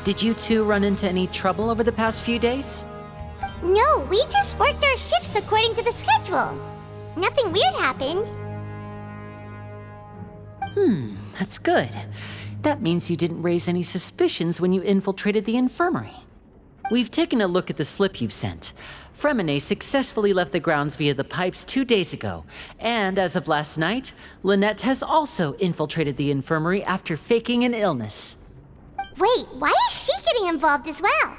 Did you two run into any trouble over the past few days? No, we just worked our shifts according to the schedule. Nothing weird happened. That's good. That means you didn't raise any suspicions when you infiltrated the infirmary. We've taken a look at the slip you've sent. Fremine successfully left the grounds via the pipes 2 days ago, and as of last night, Lynette has also infiltrated the infirmary after faking an illness. Wait, why is she getting involved as well?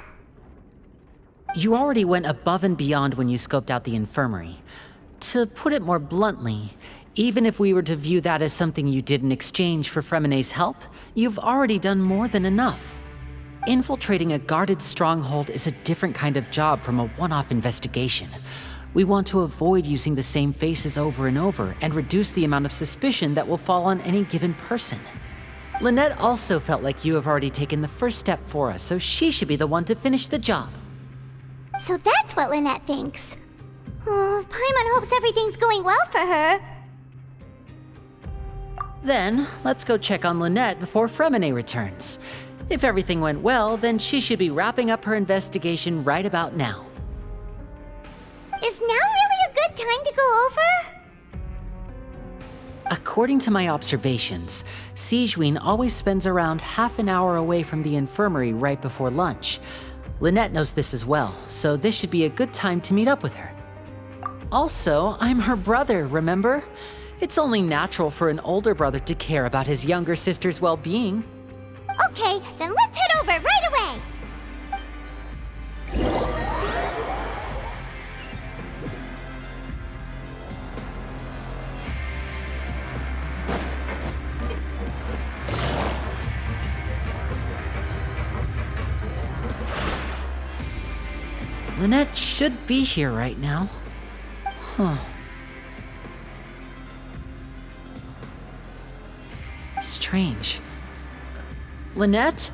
You already went above and beyond when you scoped out the infirmary. To put it more bluntly, even if we were to view that as something you did in exchange for Fremine's help, you've already done more than enough. Infiltrating a guarded stronghold is a different kind of job from a one-off investigation. We want to avoid using the same faces over and over and reduce the amount of suspicion that will fall on any given person. Lynette also felt like you have already taken the first step for us, so she should be the one to finish the job. So that's what Lynette thinks. Oh, Paimon hopes everything's going well for her. Then, let's go check on Lynette before Fremine returns. If everything went well, then she should be wrapping up her investigation right about now. Is now really a good time to go over? According to my observations, Sigewinne always spends around half an hour away from the infirmary right before lunch. Lynette knows this as well, so this should be a good time to meet up with her. Also, I'm her brother, remember? It's only natural for an older brother to care about his younger sister's well-being. Okay, then let's head over right away! Lynette should be here right now. Huh. Strange. Lynette?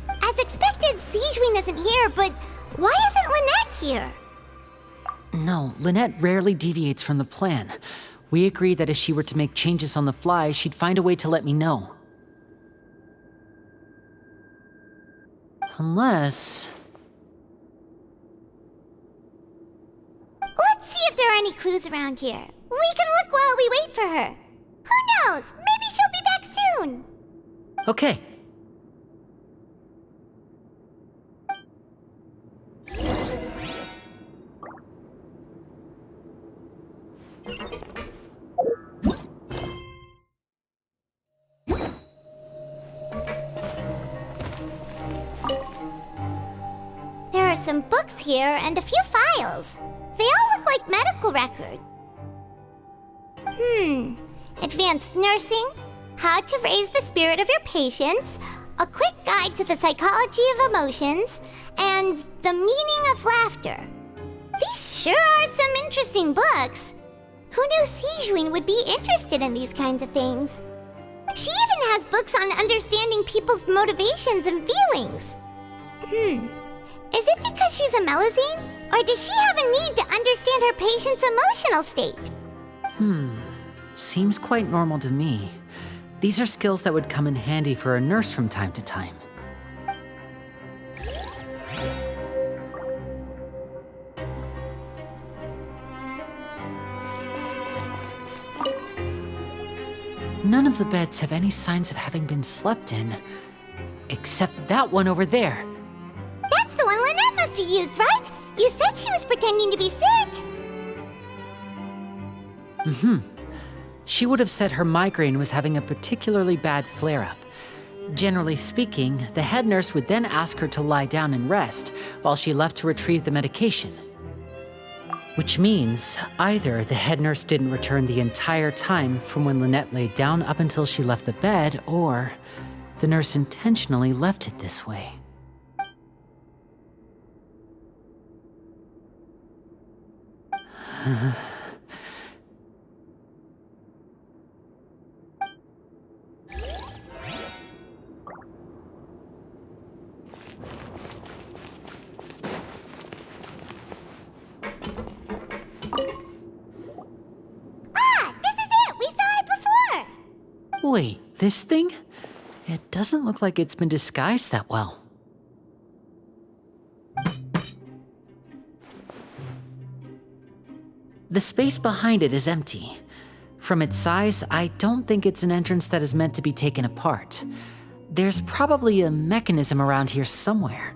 As expected, Sigewinne isn't here, but why isn't Lynette here? No, Lynette rarely deviates from the plan. We agreed that if she were to make changes on the fly, she'd find a way to let me know. Unless... Let's see if there are any clues around here. We can look while we wait for her. Who knows? Maybe she'll be back soon. Okay. There are some books here and a few files. They all look like medical records. Advanced nursing, how to raise the spirit of your patients, a quick guide to the psychology of emotions, and the meaning of laughter. These sure are some interesting books. Who knew Sigewinne would be interested in these kinds of things? She even has books on understanding people's motivations and feelings. Is it because she's a Melusine? Or does she have a need to understand her patient's emotional state? Seems quite normal to me. These are skills that would come in handy for a nurse from time to time. None of the beds have any signs of having been slept in. Except that one over there. That's the one Lynette must have used, right? You said she was pretending to be sick. She would have said her migraine was having a particularly bad flare-up. Generally speaking, the head nurse would then ask her to lie down and rest while she left to retrieve the medication. Which means either the head nurse didn't return the entire time from when Lynette laid down up until she left the bed, or the nurse intentionally left it this way. Ah, this is it! We saw it before! Wait, this thing? It doesn't look like it's been disguised that well. The space behind it is empty. From its size, I don't think it's an entrance that is meant to be taken apart. There's probably a mechanism around here somewhere.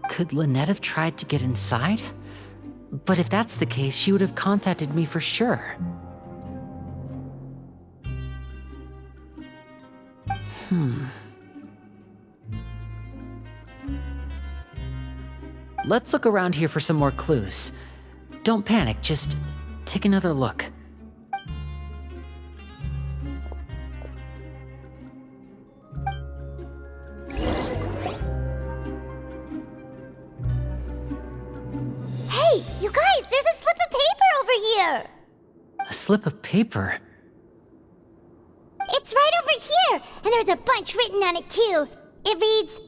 Could Lynette have tried to get inside? But if that's the case, she would have contacted me for sure. Let's look around here for some more clues. Don't panic, just take another look. Hey, you guys, there's a slip of paper over here! A slip of paper? It's right over here, and there's a bunch written on it too. It reads,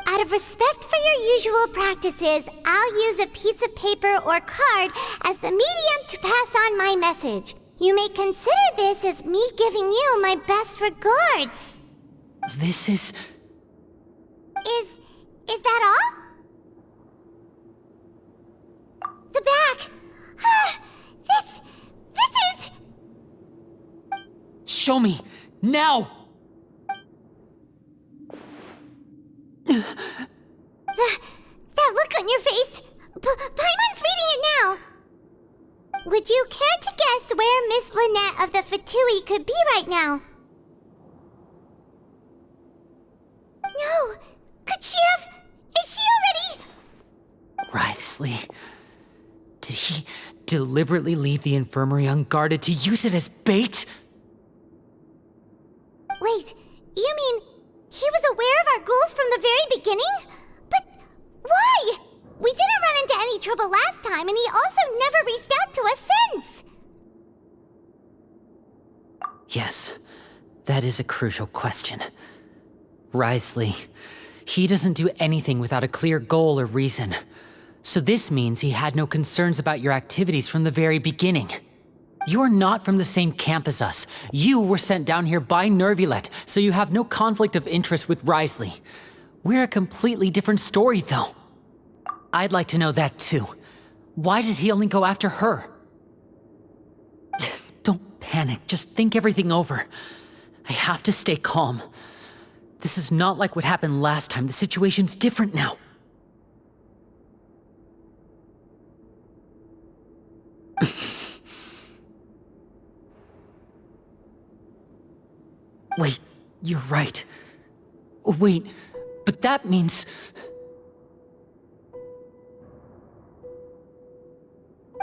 "Out of respect for your usual practices, I'll use a piece of paper or card as the medium to pass on my message. You may consider this as me giving you my best regards." This is... Is that all? The back. This is... Show me! Now! That look on your face. Paimon's reading it now. Would you care to guess where Miss Lynette of the Fatui could be right now? No. Could she have... Is she already... Writhsley. Did he deliberately leave the infirmary unguarded to use it as bait? Wait, you mean he was aware of our goals from the very beginning? But why? We didn't run into any trouble last time, and he also never reached out to us since. Yes, that is a crucial question. Writhsley, he doesn't do anything without a clear goal or reason. So this means he had no concerns about your activities from the very beginning. You're not from the same camp as us. You were sent down here by Nervulet, so you have no conflict of interest with Writhsley. We're a completely different story, though. I'd like to know that, too. Why did he only go after her? Don't panic, just think everything over. I have to stay calm. This is not like what happened last time. The situation's different now. Wait, you're right. Wait, but that means...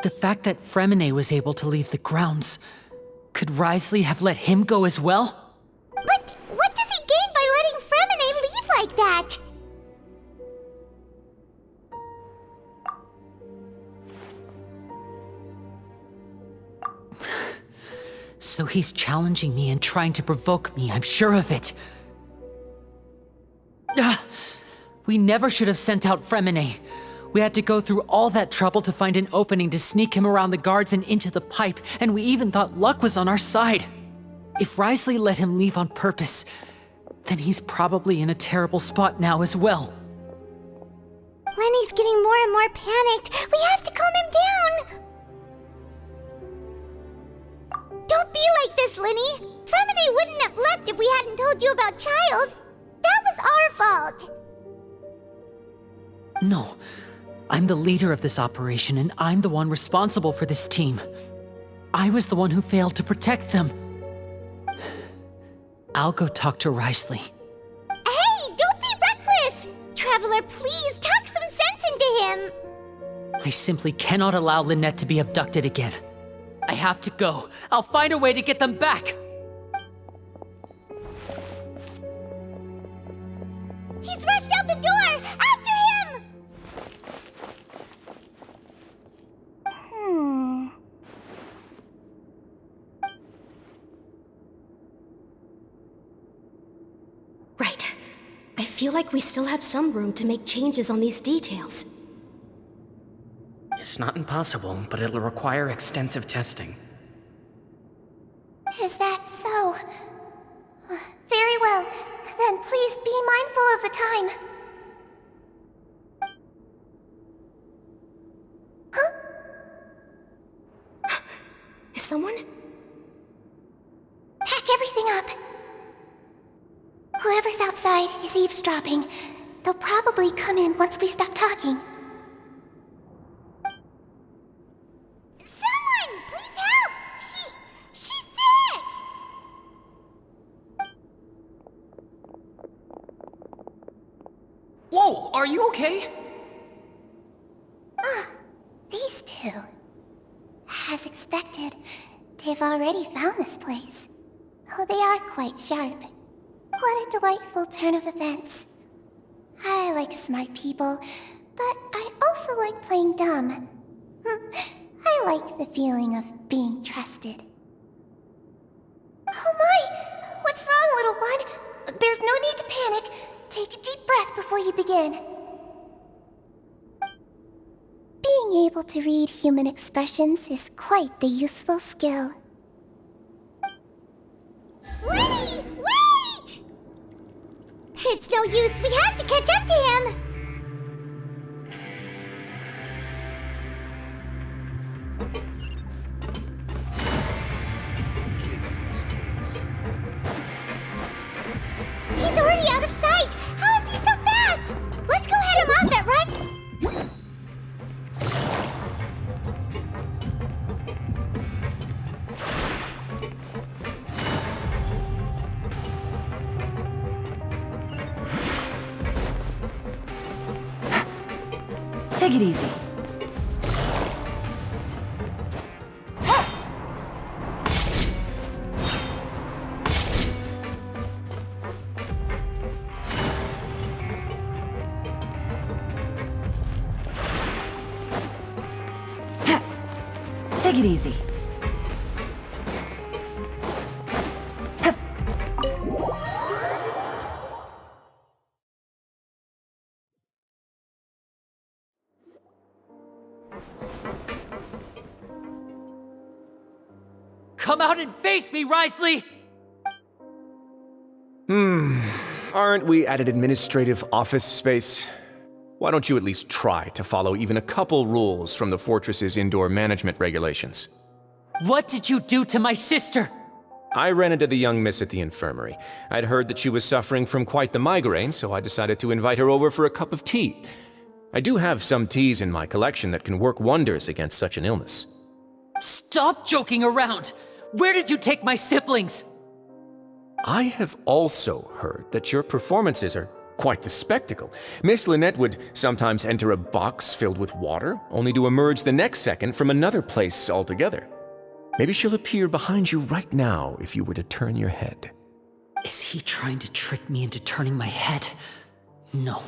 The fact that Fremine was able to leave the grounds, could Writhsley have let him go as well? But what does he gain by letting Fremine leave like that? So he's challenging me and trying to provoke me, I'm sure of it. We never should have sent out Fremine. We had to go through all that trouble to find an opening to sneak him around the guards and into the pipe, and we even thought luck was on our side. If Writhsley let him leave on purpose, then he's probably in a terrible spot now as well. Lenny's getting more and more panicked. We have to calm him down. Don't be like this, Lenny. Fremine wouldn't have left if we hadn't told you about Child. That was our fault. No, I'm the leader of this operation, and I'm the one responsible for this team. I was the one who failed to protect them. I'll go talk to Writhsley. Hey, don't be reckless! Traveler, please talk some sense into him. I simply cannot allow Lynette to be abducted again. I have to go. I'll find a way to get them back. He's rushed out the door! After him! Right. I feel like we still have some room to make changes on these details. It's not impossible, but it'll require extensive testing. Is that so? Very well. And please be mindful of the time. Huh? Is someone? Pack everything up. Whoever's outside is eavesdropping. They'll probably come in once we stop talking. Someone! Please help! She's sick! Whoa, are you okay? These two. As expected, they've already found this place. Oh, they are quite sharp. What a delightful turn of events. I like smart people, but I also like playing dumb. I like the feeling of being trusted. Oh my! What's wrong, little one? There's no need to panic. Take a deep breath before you begin. Being able to read human expressions is quite the useful skill. Wait! Wait! It's no use, we have to catch up to him! He's already out of sight! How is he so fast? Let's go head him off that right... Take it easy. Take it easy. Come out and face me, Risley! Aren't we at an administrative office space? Why don't you at least try to follow even a couple rules from the fortress's indoor management regulations? What did you do to my sister? I ran into the young miss at the infirmary. I'd heard that she was suffering from quite the migraine, so I decided to invite her over for a cup of tea. I do have some teas in my collection that can work wonders against such an illness. Stop joking around! Where did you take my siblings? I have also heard that your performances are quite the spectacle. Miss Lynette would sometimes enter a box filled with water, only to emerge the next second from another place altogether. Maybe she'll appear behind you right now if you were to turn your head. Is he trying to trick me into turning my head? No,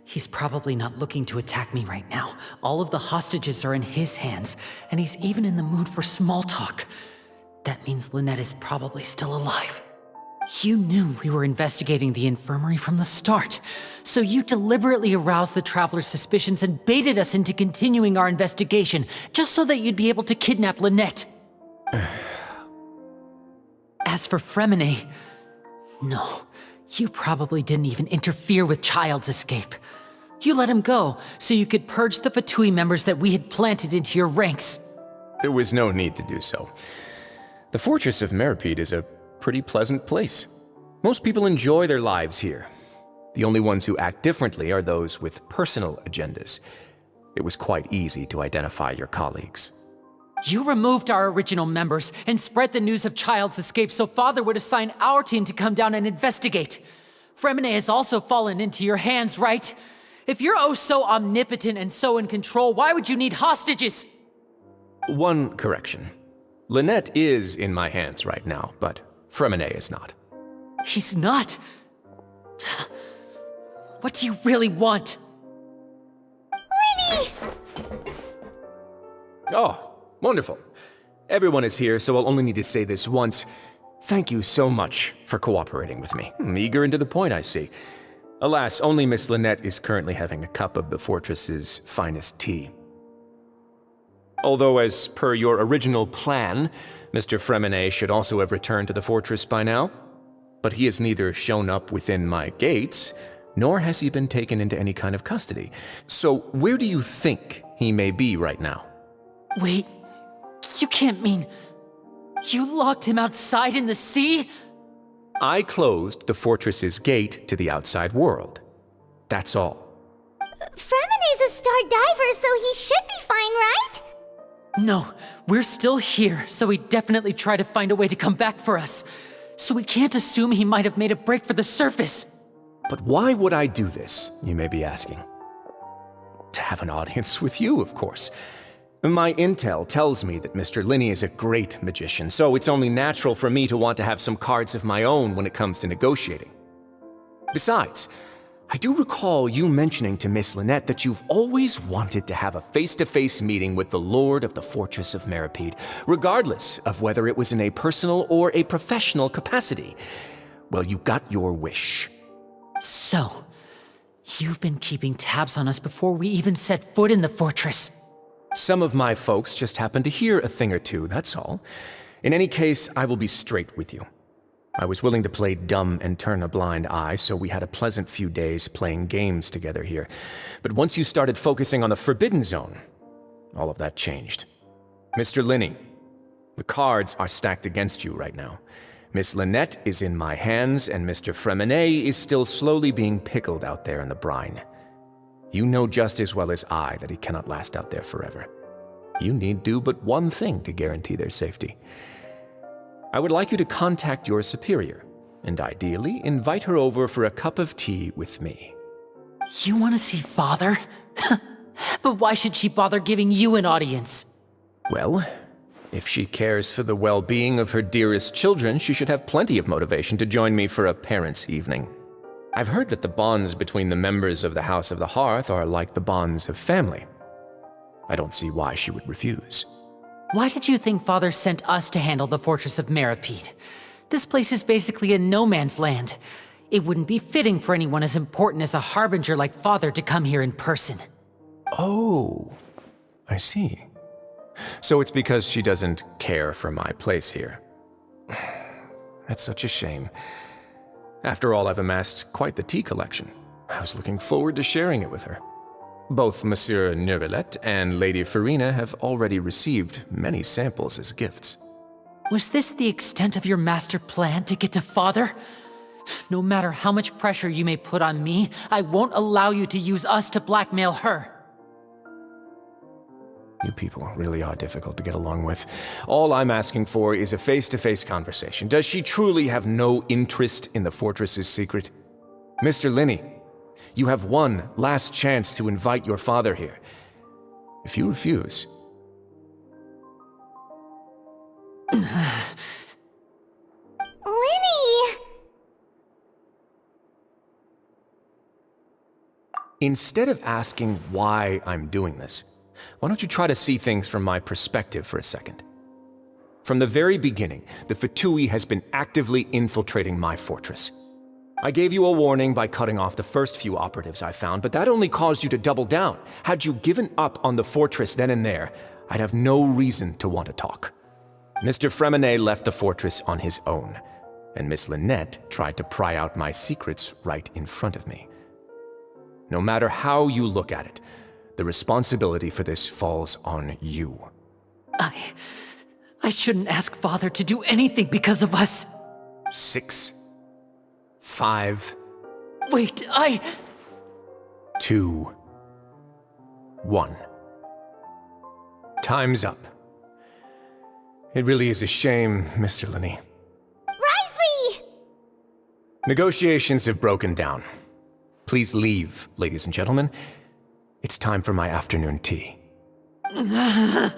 he's probably not looking to attack me right now. All of the hostages are in his hands, and he's even in the mood for small talk. That means Lynette is probably still alive. You knew we were investigating the infirmary from the start, so you deliberately aroused the Traveler's suspicions and baited us into continuing our investigation, just so that you'd be able to kidnap Lynette. As for Fremine, no, you probably didn't even interfere with Child's escape. You let him go, so you could purge the Fatui members that we had planted into your ranks. There was no need to do so. The Fortress of Meripede is a pretty pleasant place. Most people enjoy their lives here. The only ones who act differently are those with personal agendas. It was quite easy to identify your colleagues. You removed our original members and spread the news of Child's escape so Father would assign our team to come down and investigate. Fremine has also fallen into your hands, right? If you're oh so omnipotent and so in control, why would you need hostages? One correction. Lynette is in my hands right now, but Fremine is not. He's not. What do you really want? Winnie! Oh, wonderful. Everyone is here, so I'll only need to say this once. Thank you so much for cooperating with me. Eager and to the point, I see. Alas, only Miss Lynette is currently having a cup of the fortress's finest tea. Although, as per your original plan, Mr. Fremine should also have returned to the fortress by now. but he has neither shown up within my gates, nor has he been taken into any kind of custody. So where do you think he may be right now? Wait, you can't mean... You locked him outside in the sea? I closed the fortress's gate to the outside world. That's all. Fremene's a star diver, so he should be fine, right? No, we're still here, so he definitely tried to find a way to come back for us. So we can't assume he might have made a break for the surface. But why would I do this, you may be asking? To have an audience with you, of course. My intel tells me that Mr. Linney is a great magician, so it's only natural for me to want to have some cards of my own when it comes to negotiating. Besides, I do recall you mentioning to Miss Lynette that you've always wanted to have a face-to-face meeting with the Lord of the Fortress of Meripede, regardless of whether it was in a personal or a professional capacity. Well, you got your wish. So, you've been keeping tabs on us before we even set foot in the fortress. Some of my folks just happened to hear a thing or two, that's all. In any case, I will be straight with you. I was willing to play dumb and turn a blind eye, so we had a pleasant few days playing games together here. But once you started focusing on the Forbidden Zone, all of that changed. Mr. Linney, the cards are stacked against you right now. Miss Lynette is in my hands, and Mr. Fremene is still slowly being pickled out there in the brine. You know just as well as I that he cannot last out there forever. You need do but one thing to guarantee their safety. I would like you to contact your superior, and ideally invite her over for a cup of tea with me. You want to see Father? But why should she bother giving you an audience? Well, if she cares for the well-being of her dearest children, she should have plenty of motivation to join me for a parents' evening. I've heard that the bonds between the members of the House of the Hearth are like the bonds of family. I don't see why she would refuse. Why did you think Father sent us to handle the Fortress of Meripede? This place is basically a no man's land. It wouldn't be fitting for anyone as important as a harbinger like Father to come here in person. Oh, I see. So it's because she doesn't care for my place here. That's such a shame. After all, I've amassed quite the tea collection. I was looking forward to sharing it with her. Both Monsieur Neuvillette and Lady Farina have already received many samples as gifts. Was this the extent of your master plan to get to Father? No matter how much pressure you may put on me, I won't allow you to use us to blackmail her. You people really are difficult to get along with. All I'm asking for is a face-to-face conversation. Does she truly have no interest in the fortress's secret? Mr. Linney, you have one last chance to invite your father here. If you refuse... Linny! Instead of asking why I'm doing this, why don't you try to see things from my perspective for a second? From the very beginning, the Fatui has been actively infiltrating my fortress. I gave you a warning by cutting off the first few operatives I found, but that only caused you to double down. Had you given up on the fortress then and there, I'd have no reason to want to talk. Mr. Fremene left the fortress on his own, and Miss Lynette tried to pry out my secrets right in front of me. No matter how you look at it, the responsibility for this falls on you. I shouldn't ask Father to do anything because of us. 6, 5... Wait, 2, 1. Time's up. It really is a shame, Mr. Linney. Risley! Negotiations have broken down. Please leave, ladies and gentlemen. It's time for my afternoon tea. Yeah,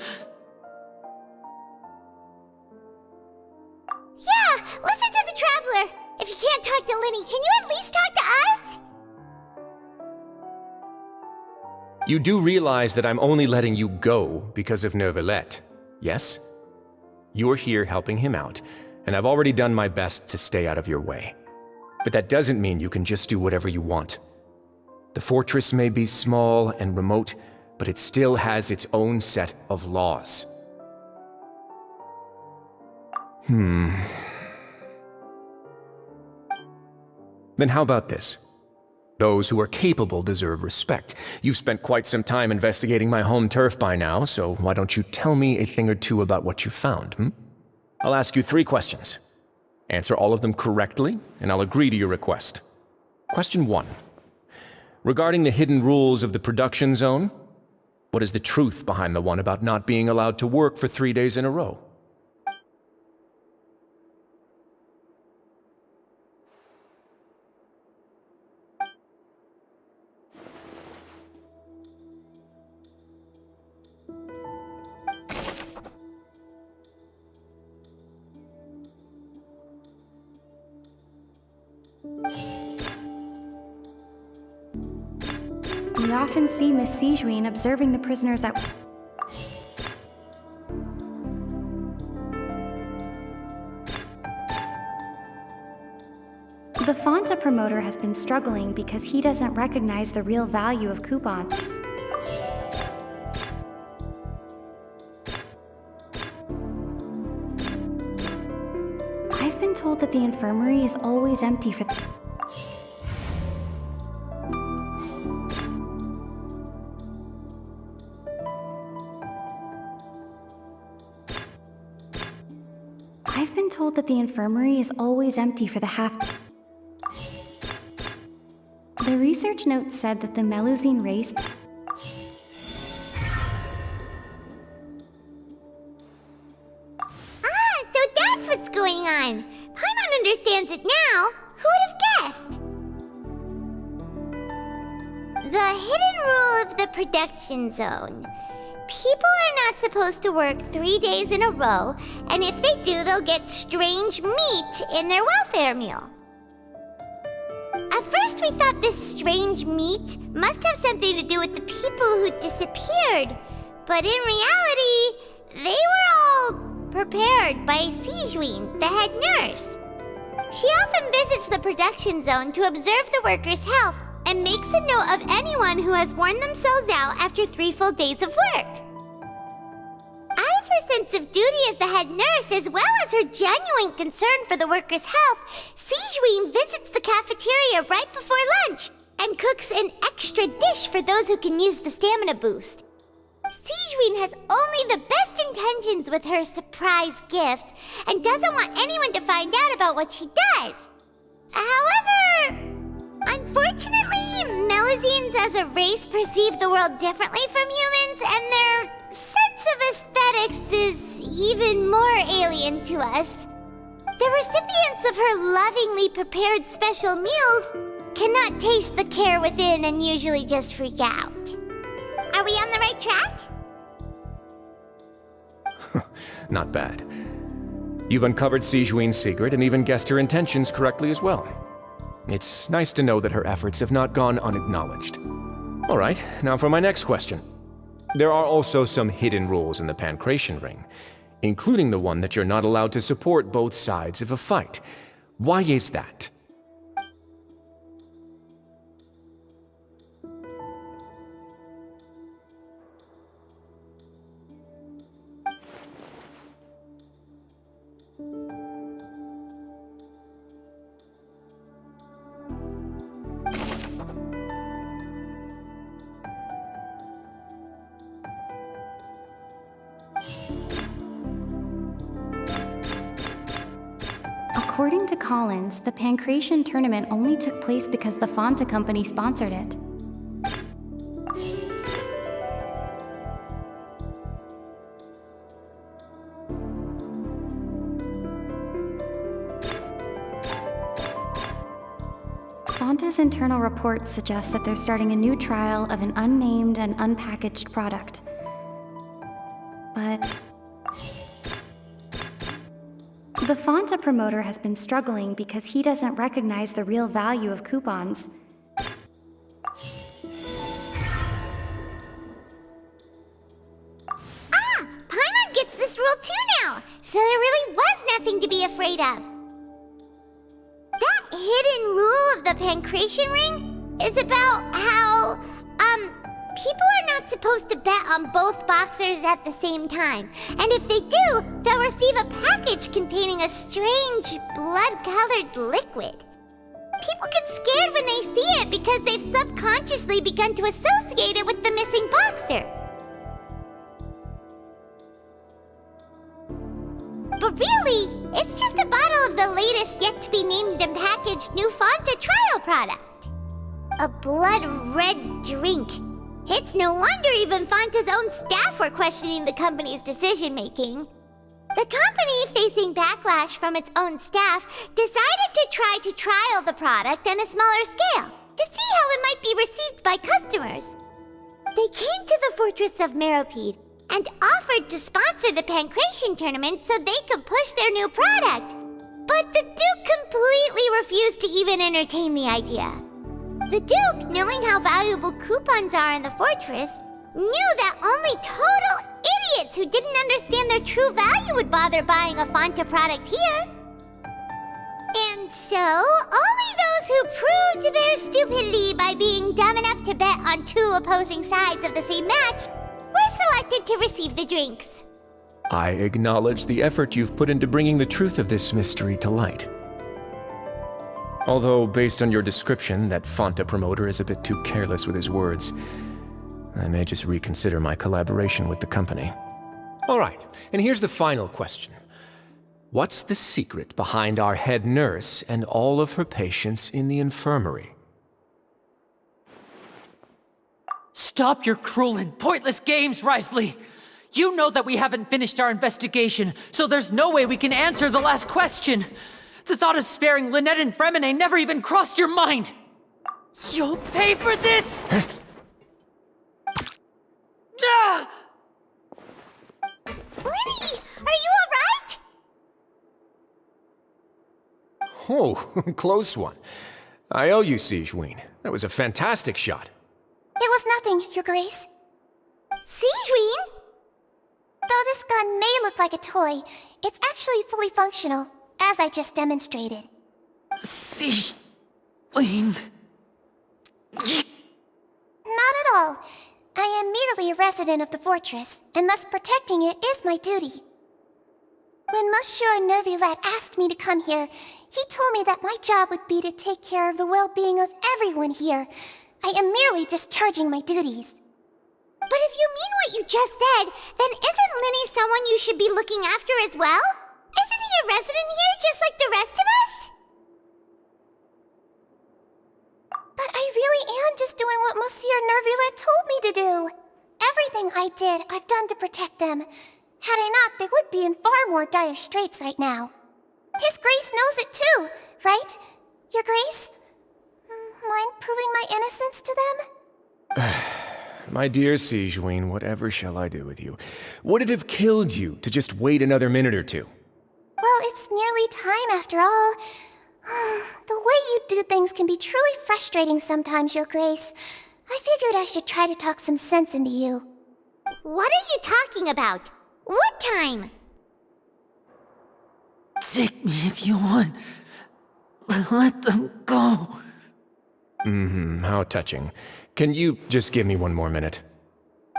listen to the Traveler! If you can't talk to Linny, can you at least talk to us? You do realize that I'm only letting you go because of Neuvillette, yes? You're here helping him out, and I've already done my best to stay out of your way. But that doesn't mean you can just do whatever you want. The fortress may be small and remote, but it still has its own set of laws. Then how about this? Those who are capable deserve respect. You've spent quite some time investigating my home turf by now, so why don't you tell me a thing or two about what you found, hmm? I'll ask you 3 questions. Answer all of them correctly, and I'll agree to your request. Question 1. Regarding the hidden rules of the production zone, what is the truth behind the one about not being allowed to work for 3 days in a row? We often see Miss Sijuin observing the prisoners at... The Fanta promoter has been struggling because he doesn't recognize the real value of coupons. I've been told that the infirmary is always empty for... I've been told that the infirmary is always empty for the half... The research note said that the Melusine race... Ah, so that's what's going on. Paimon understands it now. Who would have guessed? The hidden rule of the production zone. People are not supposed to work 3 days in a row, and if they do, they'll get strange meat in their welfare meal. At first we thought this strange meat must have something to do with the people who disappeared, but in reality, they were all prepared by Sijuin, the head nurse. She often visits the production zone to observe the workers' health and makes a note of anyone who has worn themselves out after 3 full days of work. Out of her sense of duty as the head nurse, as well as her genuine concern for the workers' health, Sijuin visits the cafeteria right before lunch and cooks an extra dish for those who can use the stamina boost. Sijuin has only the best intentions with her surprise gift and doesn't want anyone to find out about what she does. However, unfortunately, Melusines as a race perceive the world differently from humans, and their sense of aesthetics is even more alien to us. The recipients of her lovingly prepared special meals cannot taste the care within and usually just freak out. Are we on the right track? Not bad. You've uncovered Sijuin's secret and even guessed her intentions correctly as well. It's nice to know that her efforts have not gone unacknowledged. All right, now for my next question. There are also some hidden rules in the Pancration Ring, including the one that you're not allowed to support both sides of a fight. Why is that? According to Collins, the Pancration tournament only took place because the Fanta company sponsored it. Fanta's internal reports suggest that they're starting a new trial of an unnamed and unpackaged product. But the Fanta promoter has been struggling because he doesn't recognize the real value of coupons. Ah! Paimon gets this rule too now, so there really was nothing to be afraid of. That hidden rule of the Pancration Ring is about how, people are not supposed to bet on both boxers at the same time. And if they do, they'll receive a package containing a strange, blood-colored liquid. People get scared when they see it because they've subconsciously begun to associate it with the missing boxer. But really, it's just a bottle of the latest yet-to-be-named and packaged new Fanta trial product. A blood-red drink. It's no wonder even Fanta's own staff were questioning the company's decision-making. The company, facing backlash from its own staff, decided to try to trial the product on a smaller scale to see how it might be received by customers. They came to the fortress of Meropide and offered to sponsor the Pancration tournament so they could push their new product. But the Duke completely refused to even entertain the idea. The Duke, knowing how valuable coupons are in the fortress, knew that only total idiots who didn't understand their true value would bother buying a Fanta product here. And so, only those who proved their stupidity by being dumb enough to bet on two opposing sides of the same match were selected to receive the drinks. I acknowledge the effort you've put into bringing the truth of this mystery to light. Although, based on your description, that Fanta promoter is a bit too careless with his words, I may just reconsider my collaboration with the company. All right, and here's the final question. What's the secret behind our head nurse and all of her patients in the infirmary? Stop your cruel and pointless games, Risley! You know that we haven't finished our investigation, so there's no way we can answer the last question. The thought of sparing Lynette and Fremine never even crossed your mind! You'll pay for this! Ah! Lenny, are you alright? Oh, close one. I owe you, Sigewinne. That was a fantastic shot. It was nothing, Your Grace. Sigewinne? Though this gun may look like a toy, it's actually fully functional, as I just demonstrated. Sigewinne... Not at all. I am merely a resident of the fortress, and thus protecting it is my duty. When Monsieur Nervulette asked me to come here, he told me that my job would be to take care of the well-being of everyone here. I am merely discharging my duties. But if you mean what you just said, then isn't Linny someone you should be looking after as well? Isn't he a resident here just like the rest of us? But I really am just doing what Monsieur Nervulette told me to do. Everything I did, I've done to protect them. Had I not, they would be in far more dire straits right now. His Grace knows it too, right? Your Grace? Mind proving my innocence to them? My dear Sigewinne, whatever shall I do with you? Would it have killed you to just wait another minute or two? Well, it's nearly time after all. The way you do things can be truly frustrating sometimes, Your Grace. I figured I should try to talk some sense into you. What are you talking about? What time? Take me if you want. But let them go. How touching. Can you just give me one more minute?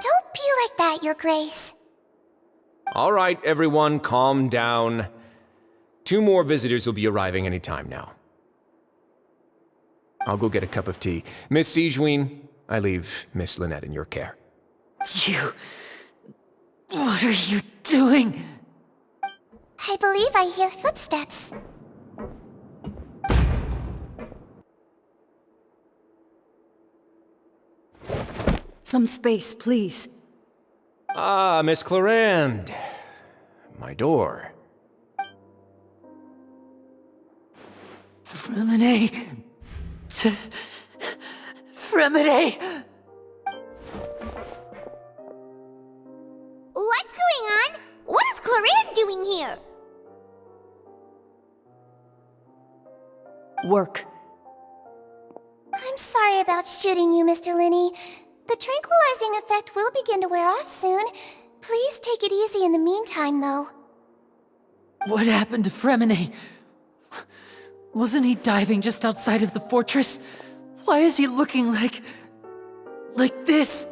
Don't be like that, Your Grace. All right, everyone, calm down. 2 more visitors will be arriving any time now. I'll go get a cup of tea. Miss Sigewinne, I leave Miss Lynette in your care. You... What are you doing? I believe I hear footsteps. Some space, please. Ah, Miss Clarande. My door. Fremine... Fremine... What's going on? What is Clarande doing here? Work. I'm sorry about shooting you, Mr. Linney. The tranquilizing effect will begin to wear off soon. Please take it easy in the meantime, though. What happened to Fremine? Wasn't he diving just outside of the fortress? Why is he looking like this?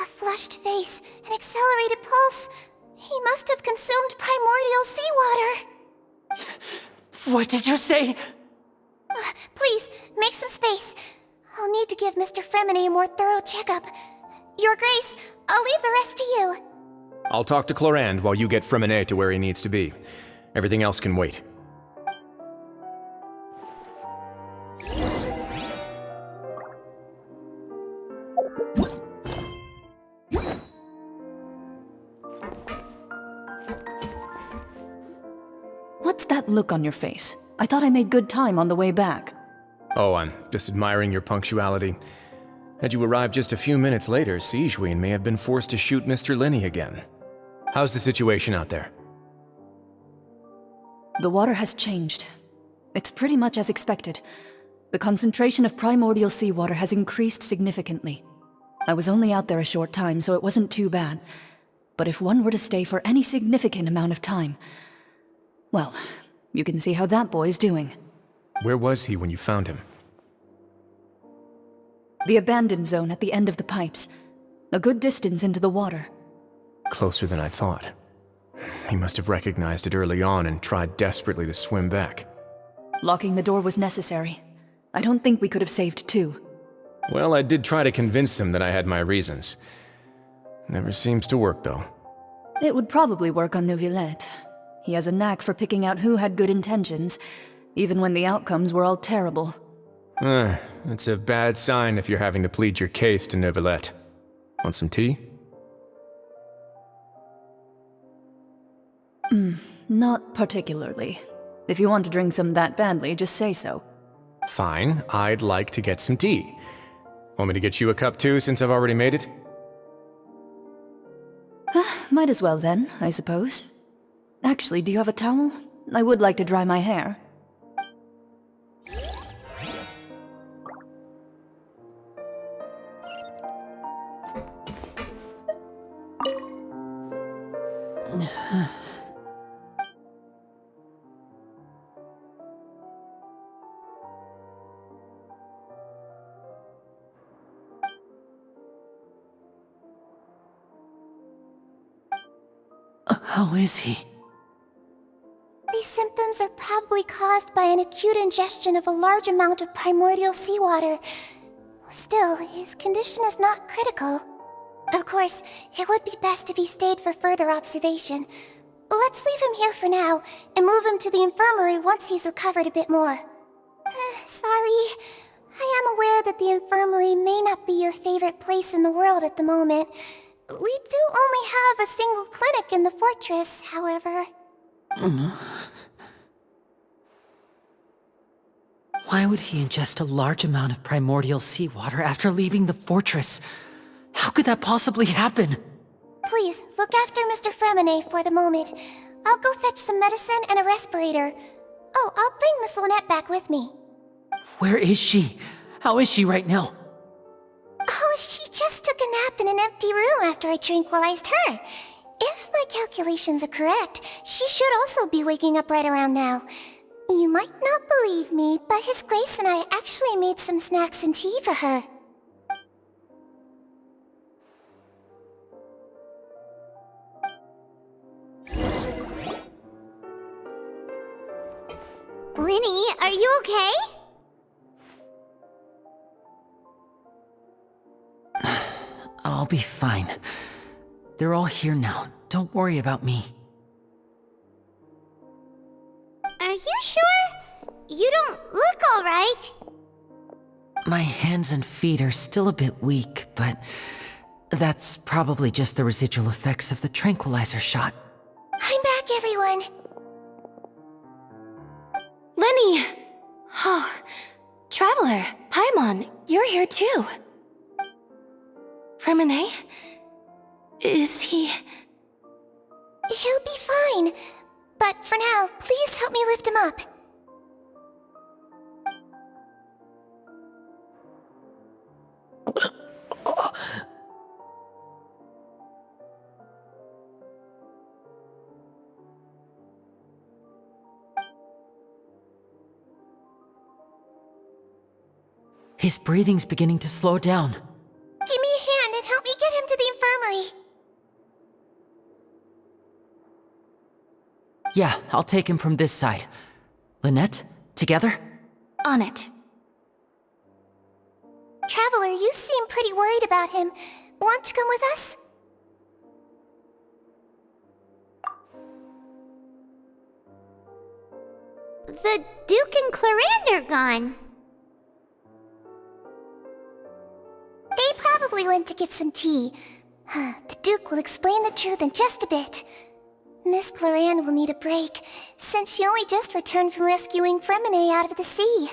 A flushed face, an accelerated pulse. He must have consumed primordial seawater. What did you say? Please, make some space. I'll need to give Mr. Fremine a more thorough checkup. Your Grace, I'll leave the rest to you. I'll talk to Clorand while you get Fremine to where he needs to be. Everything else can wait. What's that look on your face? I thought I made good time on the way back. Oh, I'm just admiring your punctuality. Had you arrived just a few minutes later, Sigewinne may have been forced to shoot Mr. Linny again. How's the situation out there? The water has changed. It's pretty much as expected. The concentration of primordial seawater has increased significantly. I was only out there a short time, so it wasn't too bad. But if one were to stay for any significant amount of time... well, you can see how that boy's doing. Where was he when you found him? The abandoned zone at the end of the pipes. A good distance into the water. Closer than I thought. He must have recognized it early on and tried desperately to swim back. Locking the door was necessary. I don't think we could have saved two. Well, I did try to convince him that I had my reasons. Never seems to work, though. It would probably work on Neuvillette. He has a knack for picking out who had good intentions, even when the outcomes were all terrible. It's a bad sign if you're having to plead your case to Neuvillette. Want some tea? Not particularly. If you want to drink some that badly, just say so. Fine, I'd like to get some tea. Want me to get you a cup too, since I've already made it? Might as well then, I suppose. Actually, do you have a towel? I would like to dry my hair. How is he? These symptoms are probably caused by an acute ingestion of a large amount of primordial seawater. Still, his condition is not critical. Of course, it would be best if he stayed for further observation. Let's leave him here for now, and move him to the infirmary once he's recovered a bit more. Sorry. I am aware that the infirmary may not be your favorite place in the world at the moment. We do only have a single clinic in the fortress, however. Why would he ingest a large amount of primordial seawater after leaving the fortress? How could that possibly happen? Please, look after Mr. Fremine for the moment. I'll go fetch some medicine and a respirator. Oh, I'll bring Miss Lynette back with me. Where is she? How is she right now? Oh, she just took a nap in an empty room after I tranquilized her. If my calculations are correct, she should also be waking up right around now. You might not believe me, but His Grace and I actually made some snacks and tea for her. Linny, are you okay? I'll be fine. They're all here now. Don't worry about me. Are you sure? You don't look alright. My hands and feet are still a bit weak, but that's probably just the residual effects of the tranquilizer shot. I'm back, everyone. Lenny! Oh, Traveler, Paimon, you're here too. Fremine? Is he... He'll be fine. But for now, please help me lift him up. His breathing's beginning to slow down. Give me a hand and help me get him to the infirmary. Yeah, I'll take him from this side. Lynette, together? On it. Traveler, you seem pretty worried about him. Want to come with us? The Duke and Clarande are gone. They probably went to get some tea. The Duke will explain the truth in just a bit. Miss Clarande will need a break, since she only just returned from rescuing Fremine out of the sea.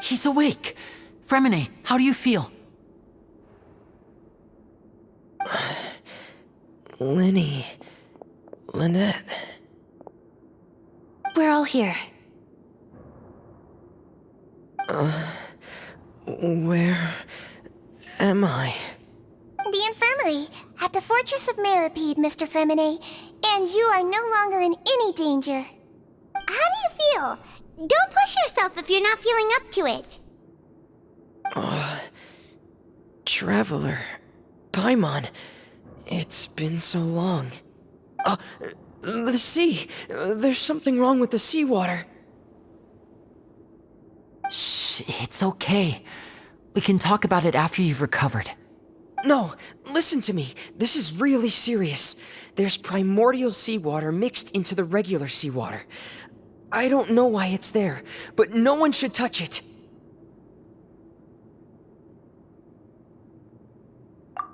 He's awake! Fremine, how do you feel? Lynette. We're all here. Where am I? The infirmary, at the Fortress of Meripede, Mr. Fremine, and you are no longer in any danger. How do you feel? Don't push yourself if you're not feeling up to it. Traveler. Paimon. It's been so long. The sea! There's something wrong with the seawater. Shh, it's okay. We can talk about it after you've recovered. No, listen to me. This is really serious. There's primordial seawater mixed into the regular seawater. I don't know why it's there, but no one should touch it.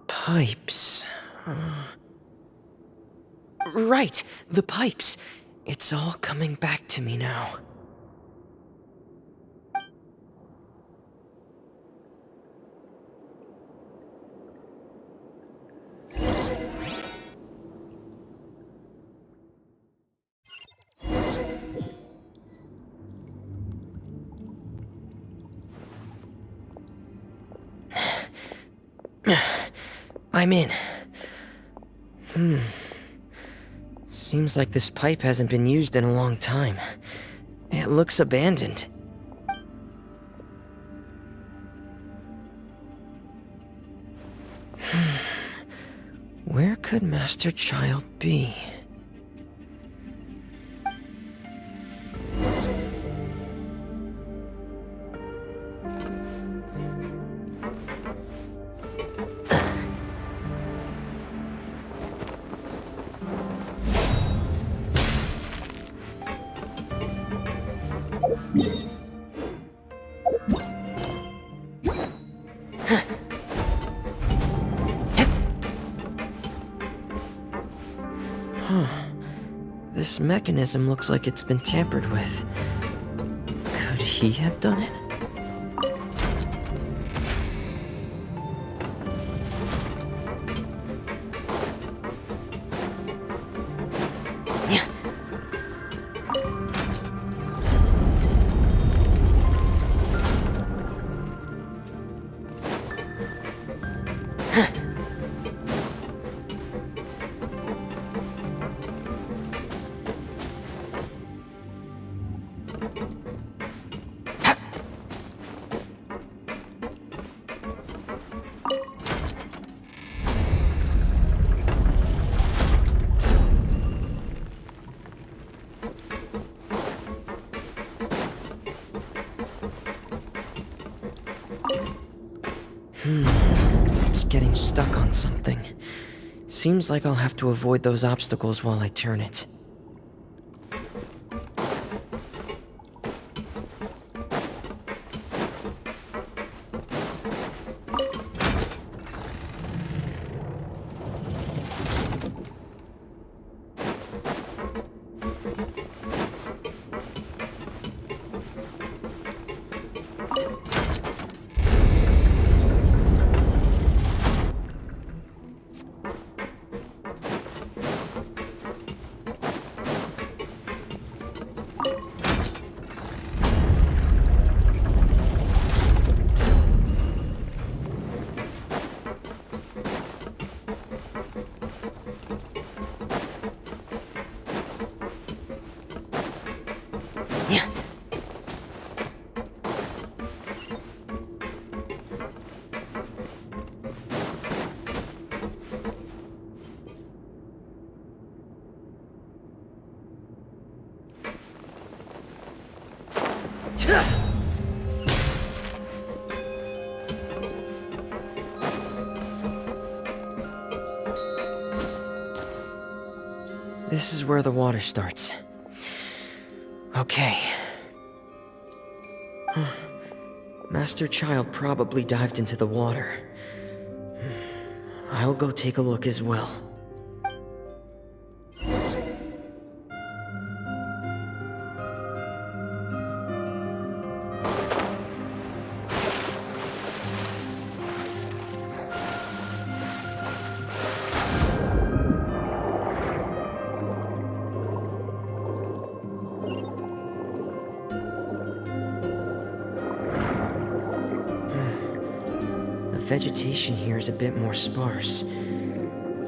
Pipes. Right, the pipes. It's all coming back to me now. I'm in. Seems like this pipe hasn't been used in a long time. It looks abandoned. Where could Master Child be? This mechanism looks like it's been tampered with. Could he have done it? It's getting stuck on something. Seems like I'll have to avoid those obstacles while I turn it. This is where the water starts. Okay. Master Child probably dived into the water. I'll go take a look as well. The vegetation here is a bit more sparse.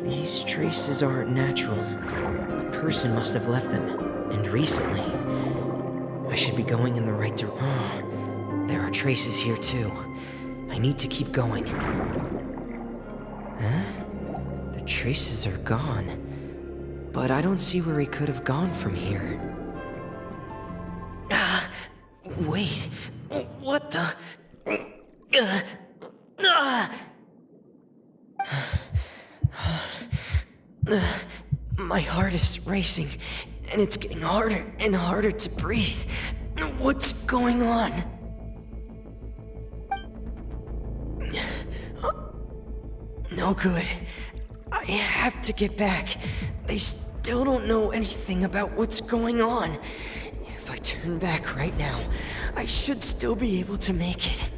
These traces aren't natural. A person must have left them, and recently. I should be going in the right direction. Oh, there are traces here too. I need to keep going. Huh? The traces are gone. But I don't see where he could have gone from here. Wait. What the? My heart is racing, and it's getting harder and harder to breathe. What's going on? No good. I have to get back. They still don't know anything about what's going on. If I turn back right now, I should still be able to make it.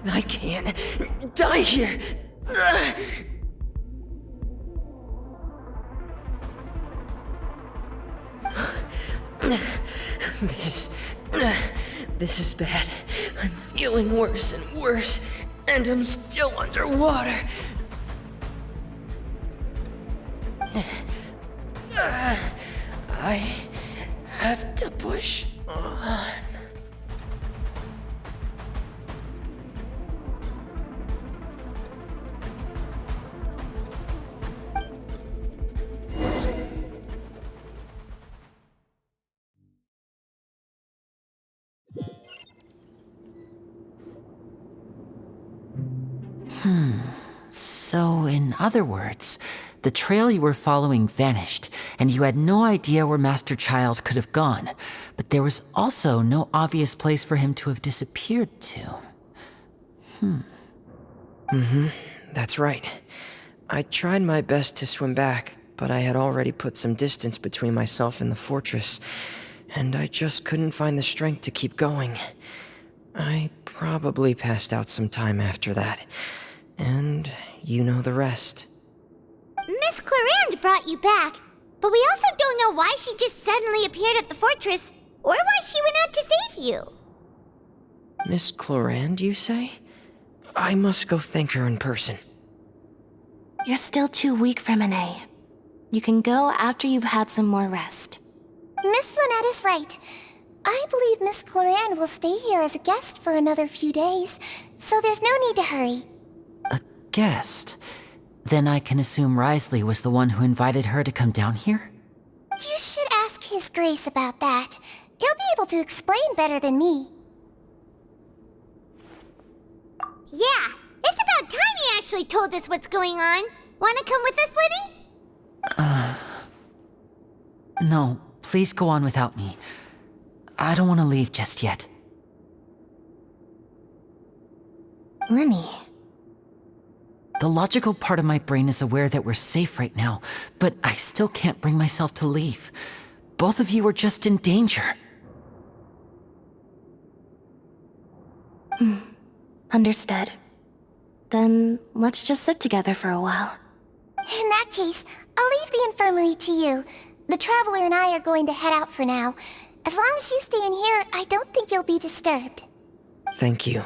I can't die here. This is bad. I'm feeling worse and worse, and I'm still underwater. I have to push on. So, in other words, the trail you were following vanished, and you had no idea where Master Child could have gone, but there was also no obvious place for him to have disappeared to. That's right. I tried my best to swim back, but I had already put some distance between myself and the fortress, and I just couldn't find the strength to keep going. I probably passed out some time after that, and you know the rest. Clarande brought you back, but we also don't know why she just suddenly appeared at the fortress, or why she went out to save you. Miss Clarande, you say? I must go thank her in person. You're still too weak, Fremine. You can go after you've had some more rest. Miss Lynette is right. I believe Miss Clarande will stay here as a guest for another few days, so there's no need to hurry. A guest? Then I can assume Risley was the one who invited her to come down here? You should ask His Grace about that. He'll be able to explain better than me. Yeah, it's about time he actually told us what's going on. Wanna come with us, Liddy? No, please go on without me. I don't want to leave just yet. Lenny. The logical part of my brain is aware that we're safe right now, but I still can't bring myself to leave. Both of you are just in danger. Understood. Then let's just sit together for a while. In that case, I'll leave the infirmary to you. The Traveler and I are going to head out for now. As long as you stay in here, I don't think you'll be disturbed. Thank you.